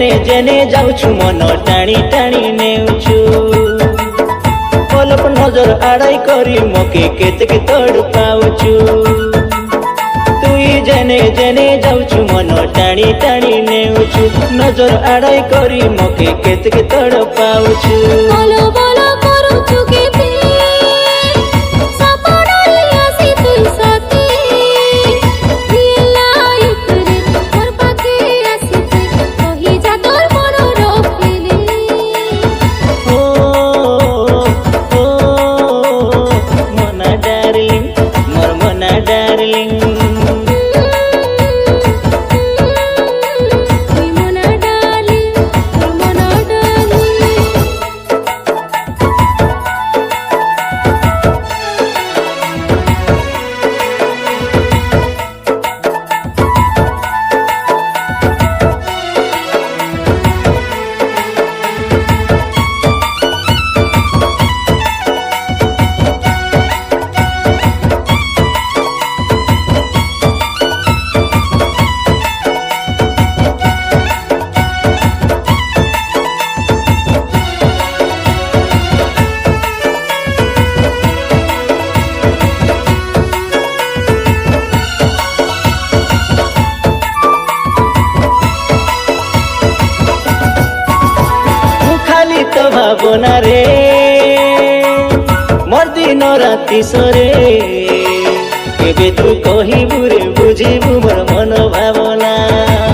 जेने जेने जाऊछु मन टाणी टाणी नेउछु पलक नजर आड़ाई करी मके केतके तड़ पाउछु तुई जेने जेने जाऊछु मन टाणी टाणी नेउछु नजर आड़ाई करी मके केतके तड़ पाउछु बोलो बोलो करूछु के तो भावना रे मोर दिन राति सरे केबे तू कहिबु रे बुझिबु मोर मन भावना।